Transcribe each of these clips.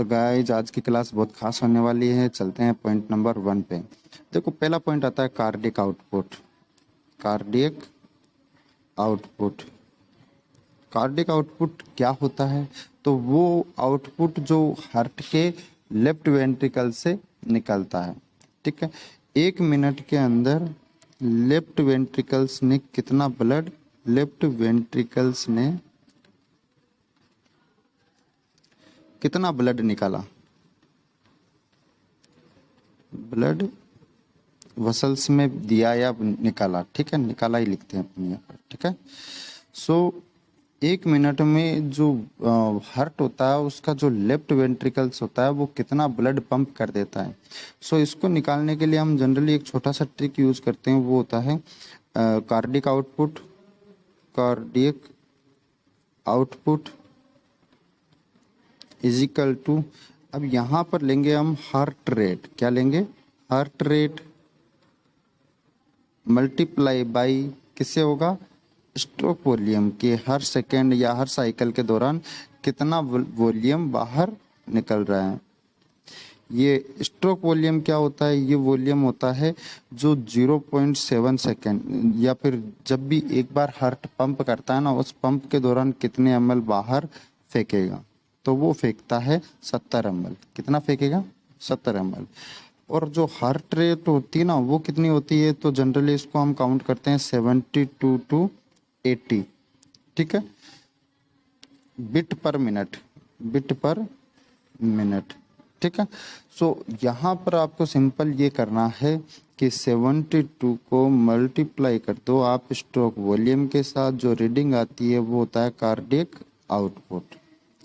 तो गाइज आज की क्लास बहुत खास होने वाली है। चलते हैं पॉइंट नंबर 1 पे। देखो पहला पॉइंट आता है cardiac output. Cardiac output cardiac output क्या होता है? तो वो आउटपुट जो हार्ट के लेफ्ट वेंट्रिकल से निकलता है। ठीक है, 1 मिनट के अंदर लेफ्ट वेंट्रिकल्स ने कितना ब्लड लेफ्ट वेंट्रिकल्स ने कितना ब्लड निकाला, ब्लड वसल्स में दिया या निकाला। ठीक है, निकाला ही लिखते हैं अपन यहाँ पर। ठीक है, सो 1 मिनट में जो हार्ट होता है उसका जो लेफ्ट वेंट्रिकल्स होता है वो कितना ब्लड पंप कर देता है। सो इसको निकालने के लिए हम जनरली एक छोटा सा ट्रिक यूज करते हैं, वो होता है cardiac output. Cardiac output is equal to, अब यहाँ पर लेंगे हम हार्ट रेट। क्या लेंगे? हार्ट रेट मल्टीप्लाई बाई किससे होगा? स्ट्रोक वॉल्यूम के हर सेकेंड या हर साइकिल के दौरान कितना वॉल्यूम बाहर निकल रहा है। ये स्ट्रोक वॉल्यूम क्या होता है? ये वॉल्यूम होता है जो 0.7 सेकेंड या फिर जब भी एक बार हार्ट पंप करता है ना, उस पंप के दौरान कितने ml बाहर फेंकेगा। तो वो फेंकता है 70 ml। कितना फेंकेगा? 70 ml। और जो हार्ट रेट होती है ना वो कितनी होती है? तो जनरली इसको हम काउंट करते हैं 72 to 80। ठीक है, बिट पर मिनट, बिट पर मिनट। ठीक है, सो यहाँ पर आपको सिंपल ये करना है कि 72 को मल्टीप्लाई कर दो आप स्ट्रोक वॉल्यूम के साथ। जो रीडिंग आती है वो होता है कार्डियक आउटपुट।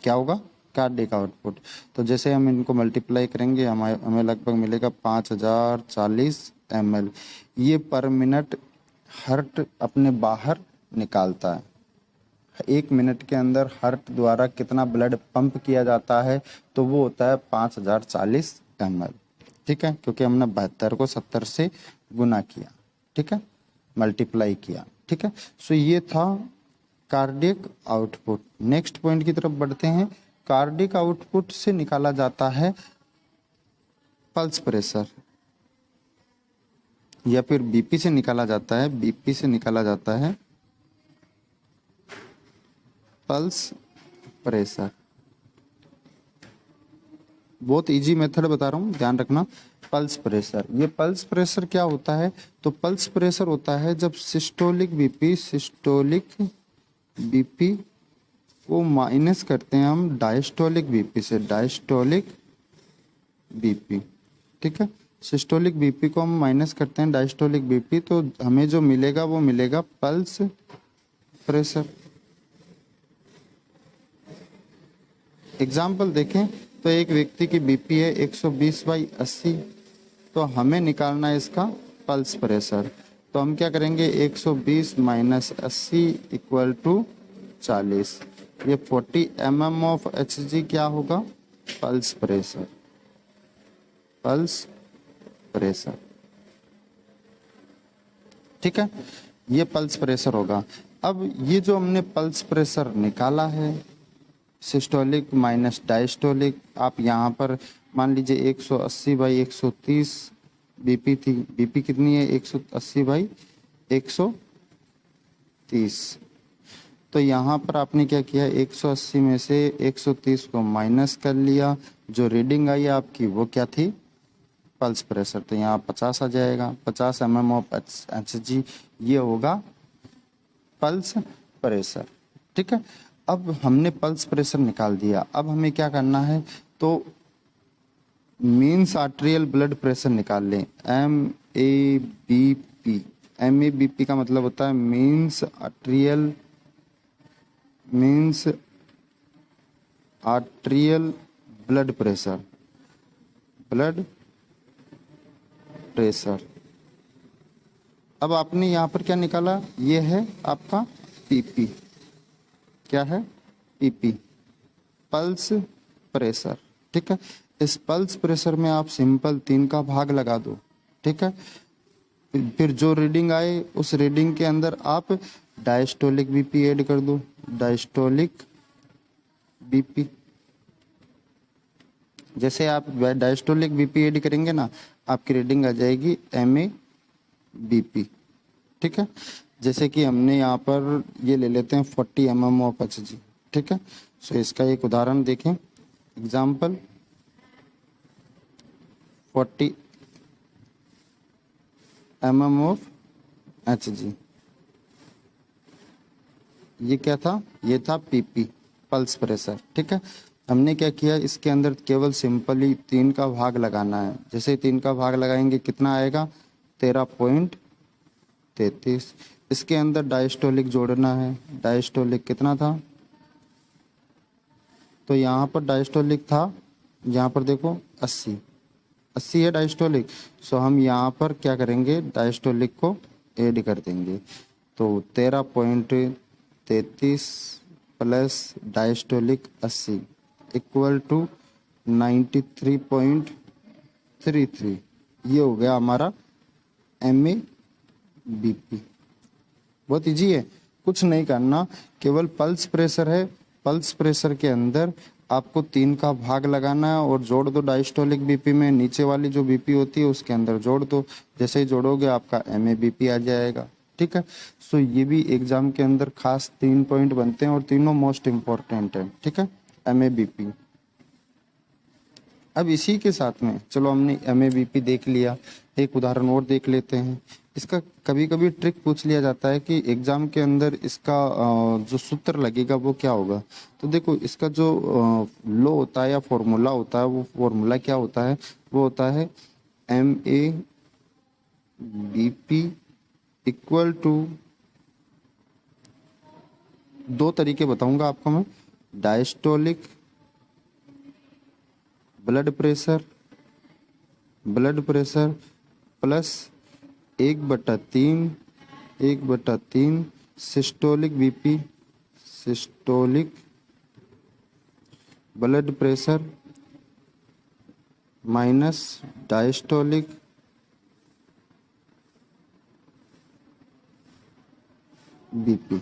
क्या होगा? Cardiac output. तो जैसे हम इनको मल्टीप्लाई करेंगे हमें लगभग मिलेगा 5040 ml। ये पर मिनट हार्ट अपने बाहर निकालता है। 1 मिनट के अंदर हार्ट द्वारा कितना ब्लड पंप किया जाता है? तो वो होता है 5040 ml। ठीक है, क्योंकि हमने 72 को 70 से गुना किया। ठीक है, मल्टीप्लाई किया। ठीक है, सो ये था कार्डियक आउटपुट। नेक्स्ट पॉइंट की तरफ बढ़ते हैं। कार्डियक आउटपुट से निकाला जाता है पल्स प्रेशर, या फिर बीपी से निकाला जाता है। बीपी से निकाला जाता है पल्स प्रेशर। बहुत इजी मेथड बता रहा हूँ, ध्यान रखना। पल्स प्रेशर, ये पल्स प्रेशर क्या होता है? तो पल्स प्रेशर होता है जब सिस्टोलिक बीपी को माइनस करते हैं हम डायस्टोलिक बीपी से। डायस्टोलिक बीपी, ठीक है, सिस्टोलिक बीपी को हम माइनस करते हैं डायस्टोलिक बीपी, तो हमें जो मिलेगा वो मिलेगा पल्स प्रेशर। एग्जाम्पल देखें तो एक व्यक्ति की बीपी है 120/80, तो हमें निकालना है इसका पल्स प्रेशर। तो हम क्या करेंगे? 120 - 80 = 40। ये 40 mm ऑफ Hg क्या होगा? Pulse pressure. पल्स प्रेशर, ठीक है, ये पल्स प्रेशर होगा। अब ये जो हमने पल्स प्रेशर निकाला है सिस्टोलिक माइनस डायस्टोलिक, आप यहाँ पर मान लीजिए 180/130 बीपी थी। बीपी कितनी है? 180/130। तो यहाँ पर आपने क्या किया? 180 में से 130 को माइनस कर लिया। जो रीडिंग आई आपकी वो क्या थी? Pulse pressure. तो यहाँ 50 आ जाएगा। 50 mm ऑफ Hg, ये होगा पल्स प्रेशर। ठीक है, अब हमने पल्स प्रेशर निकाल दिया। अब हमें क्या करना है? तो मीन्स आर्टेरियल ब्लड प्रेशर निकाल लें। MABP। MABP का मतलब होता है means arterial blood pressure. Blood pressure. अब आपने यहाँ पर क्या निकाला? ये है आपका पीपी। क्या है? PP, pulse pressure. ठीक है, इस पल्स प्रेशर में आप सिंपल 3 का भाग लगा दो। ठीक है, फिर जो रीडिंग आए उस रीडिंग के अंदर आप डायस्टोलिक बीपी ऐड कर दो। डायस्टोलिक बीपी, जैसे आप डायस्टोलिक बीपी ऐड करेंगे ना, आपकी रीडिंग आ जाएगी MA BP। ठीक है, जैसे कि हमने यहाँ पर ये ले लेते हैं 40 mm ऑफ HG। ठीक है, सो इसका एक उदाहरण देखें। Example 40 mm of HG। ये क्या था? ये था PP, पल्स प्रेशर। ठीक है, हमने क्या किया, इसके अंदर केवल सिंपली 3 का भाग लगाना है। जैसे 3 का भाग लगाएंगे कितना आएगा? 13.33। इसके अंदर डायस्टोलिक जोड़ना है। डायस्टोलिक कितना था? तो यहाँ पर डायस्टोलिक था, यहाँ पर देखो 80 है डायस्टोलिक। सो हम यहाँ पर क्या करेंगे, डायस्टोलिक को ऐड कर देंगे। तो 13.33 प्लस डायस्टोलिक 80 इक्वल टू 93.33। ये हो गया हमारा MA BP। बहुत इजी है, कुछ नहीं करना, केवल पल्स प्रेशर है। पल्स प्रेशर के अंदर आपको 3 का भाग लगाना है और जोड़ दो डायस्टोलिक बीपी में। नीचे वाली जो बीपी होती है उसके अंदर जोड़ दो। जैसे ही जोड़ोगे आपका MA BP आ जाएगा। ठीक है, सो ये भी एग्जाम के अंदर खास 3 पॉइंट बनते हैं और तीनों मोस्ट इम्पोर्टेंट है। ठीक है, MA BP। अब इसी के साथ में चलो हमने MA BP देख लिया, एक उदाहरण और देख लेते हैं। इसका कभी कभी ट्रिक पूछ लिया जाता है कि एग्जाम के अंदर इसका जो सूत्र लगेगा वो क्या होगा। तो देखो, इसका जो लो होता है या फॉर्मूला होता है, वो फॉर्मूला क्या होता है? वो होता है MA BP इक्वल टू, 2 तरीके बताऊंगा आपको मैं। Diastolic blood pressure plus 1/3 systolic BP, systolic blood pressure minus diastolic BP.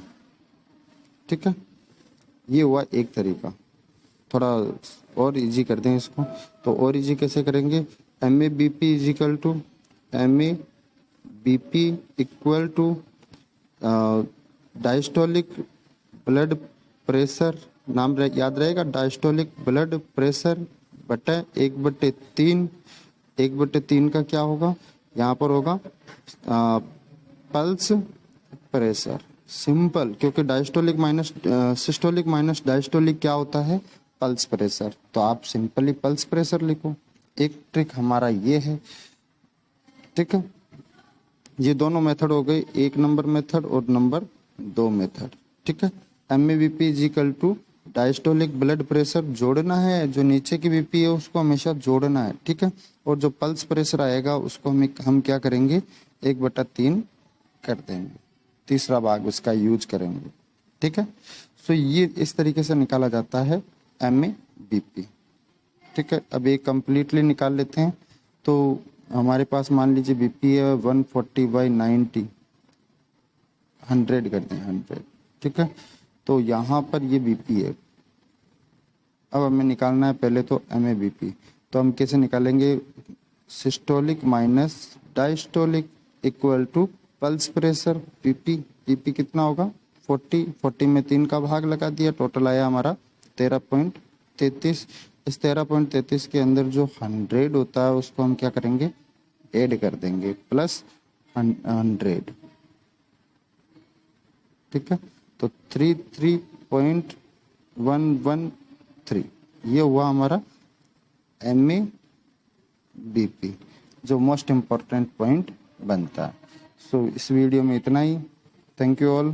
ठीक है, ये हुआ एक तरीका। थोड़ा और इजी कर दें इसको, तो और इजी कैसे करेंगे? MA BP is equal to MA BP equal to diastolic blood pressure, नाम याद रहेगा, डायस्टोलिक ब्लड प्रेशर बटा 1/3 का क्या होगा? यहाँ पर होगा पल्स प्रेशर। सिंपल, क्योंकि diastolic minus systolic minus diastolic क्या होता है? Pulse pressure. तो आप सिंपली पल्स प्रेशर लिखो। एक ट्रिक हमारा ये है। ठीक है, ये दोनों मेथड हो गए, 1 नंबर मेथड और नंबर 2 मेथड। ठीक है, MA BP is equal to diastolic blood pressure जोड़ना है, जो नीचे की बीपी है उसको हमेशा जोड़ना है। ठीक है, और जो पल्स प्रेशर आएगा उसको हम क्या करेंगे? 1/3 कर देंगे, तीसरा भाग उसका यूज करेंगे। ठीक है, सो ये इस तरीके से निकाला जाता है MA BP। ठीक है, अब एक कंप्लीटली निकाल लेते हैं। तो हमारे पास मान लीजिए बीपी है 140/90, 100 कर दें 100। ठीक है, तो यहाँ पर ये बीपी है। अब हमें निकालना है पहले तो MA BP। तो हम कैसे निकालेंगे? Systolic minus diastolic equal to pulse pressure PP कितना होगा? 40 में 3 का भाग लगा दिया, टोटल आया हमारा 13.33। इस 13.33 के अंदर जो 100 होता है उसको हम क्या करेंगे? ऐड कर देंगे, प्लस 100। ठीक है, तो 33.113 ये हुआ हमारा MA BP, जो मोस्ट इम्पोर्टेंट पॉइंट बनता है। सो इस वीडियो में इतना ही। Thank you all.